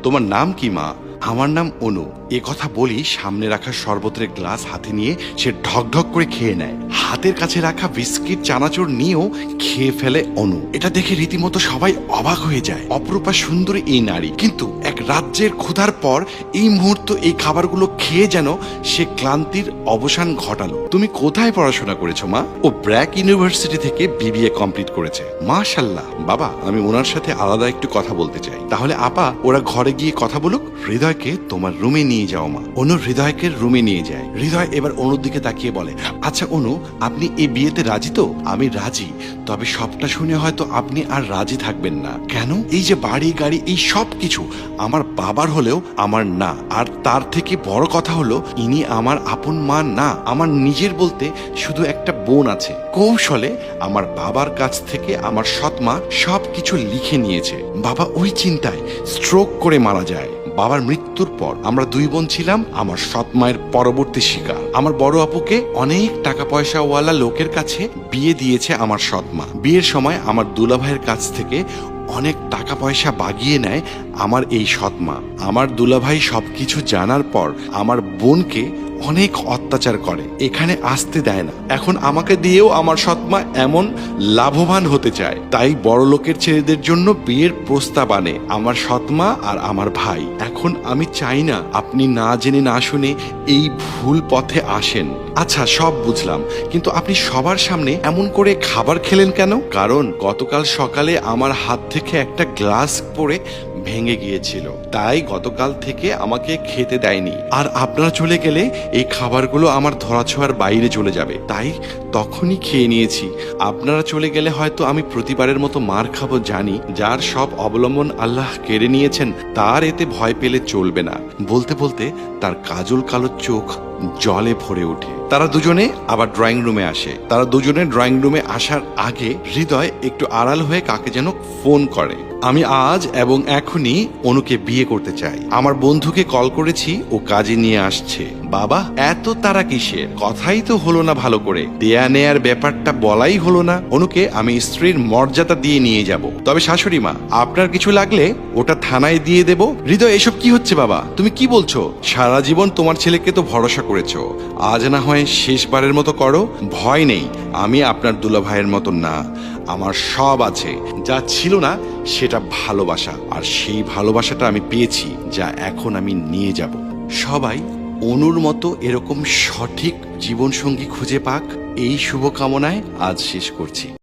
তোমার নাম কি মা? আমার নাম অনু। এ কথা বলি সামনে রাখা শরবতের গ্লাস হাতে নিয়ে সে ঢকঢক করে খেয়ে নেয়। হাতের কাছে রাখা বিস্কিট চানাচুর নিয়েও খেয়ে ফেলে অনু। এটা দেখে রীতিমতো সবাই অবাক হয়ে যায়। অপরূপা সুন্দরী এই নারী, কিন্তু এক রাজ্যের ক্ষুধার পর এই মুহূর্ত এই খাবারগুলো খেয়ে যেন সে ক্লান্তির অবসান ঘটালো। তুমি কোথায় পড়াশোনা করেছো মা? ও ব্র্যাক ইউনিভার্সিটি থেকে বিবিএ কমপ্লিট করেছে। মাশাআল্লাহ। বাবা, আমি ওনার সাথে আলাদা একটু কথা বলতে চাই। তাহলে আপা, ওরা ঘরে গিয়ে কথা বলুক। হৃদয়কে তোমার রুমে নিয়ে যাও মা। অনু হৃদয়কে রুমে নিয়ে যায়। হৃদয় এবার অনুর দিকে তাকিয়ে বলে, আচ্ছা অনু, আপনি এই বিয়েতে রাজি তো? আমি রাজি, তবে সবটা শুনে হয়তো আপনি আর রাজি থাকবেন না। কেন? এই যে বাড়ি গাড়ি এই সব কিছু আমার বাবার হলেও আমার না। আর তার থেকে বড় কথা হলো, ইনি আমার আপন মা না, আমার নিজের বলতে শুধু একটা বোন আছে। কৌশলে আমার বাবার কাছ থেকে আমার সৎমা সব কিছু লিখে নিয়েছে। বাবা ওই চিন্তায় স্ট্রোক করে মারা যায়। বাবার মৃত্যুর পর আমরা দুই বোন ছিলাম আমার সৎ মায়ের পরবর্তী শিকার। আমার বড় আপুকে অনেক টাকা পয়সাওয়ালা লোকের কাছে বিয়ে দিয়েছে আমার সৎ মা। বিয়ের সময় আমার দুলাভাইয়ের কাছ থেকে অনেক টাকা পয়সা বাগিয়ে নেয় আমার এই সৎ মা। আমার দুলাভাই সবকিছু জানার পর আমার বোনকে অনেক অত্যাচার করে, এখানে আসতে দেয় না। এখন আমাকে দিয়েও আমার সৎমা এমন লাভবান হতে চায়, তাই বড় লোকের ছেলেদের জন্য বিয়ের প্রস্তাব আনে আমার সৎমা আর আমার ভাই। এখন আমি চাই না আপনি না জেনে না শুনে এই ভুল পথে আসেন। আচ্ছা সব বুঝলাম, কিন্তু আপনি সবার সামনে এমন করে খাবার খেলেন কেন? কারণ গতকাল সকালে আমার হাত থেকে একটা গ্লাস পড়ে ভেঙে গিয়েছিল, তাই গতকাল থেকে আমাকে খেতে দেয়নি। আর আপনারা চলে গেলে এই খাবারগুলো আমার ধরাছোঁয়ার বাইরে চলে যাবে, তাই তখনই খেয়ে নিয়েছি। আপনারা চলে গেলে হয়তো আমি প্রতিবারের মতো মার খাবো জানি। যার সব অবলম্বন আল্লাহ কেড়ে নিয়েছেন তার এতে ভয় পেলে চলবে না। বলতে বলতে তার কাজল কালো চোখ জলে ভরে ওঠে। তারা দুজনে আবার ড্রয়িং রুমে আসে। তারা দুজনে ড্রয়িং রুমে আসার আগে হৃদয় একটু আড়াল হয়ে কাকে যেন ফোন করে। আমি আজ এবং এখনই অনুকে বিয়ে করতে চাই। আমার বন্ধুকে কল করেছি, ও কাজে নিয়ে আসছে। বাবা, এত তারা কিসের? কথাই তো হলো না ভালো করে, দেয়া নেয়ার ব্যাপারটা বলাই হলো না। অনুকে আমি স্ত্রীর মর্যাদা দিয়ে নিয়ে যাব, তবে শাশুড়ি মা আপনার কিছু লাগলে ওটা থানায় দিয়ে দেব। হৃদয়, এসব কি হচ্ছে বাবা? তুমি কি বলছো? সারা জীবন তোমার ছেলেকে তো ভরসা করেছো, আজ না হয় শেষবারের মতো করো। ভয় নেই, আমি আপনার দুলাভাইয়ের মতো না। আমার সব আছে, যা ছিল না সেটা ভালোবাসা, আর সেই ভালোবাসাটা আমি পেয়েছি, যা এখন আমি নিয়ে যাব। সবাই অনুর মতো এরকম সঠিক জীবনসঙ্গী খুঁজে পাক, এই শুভকামনায় আজ শেষ করছি।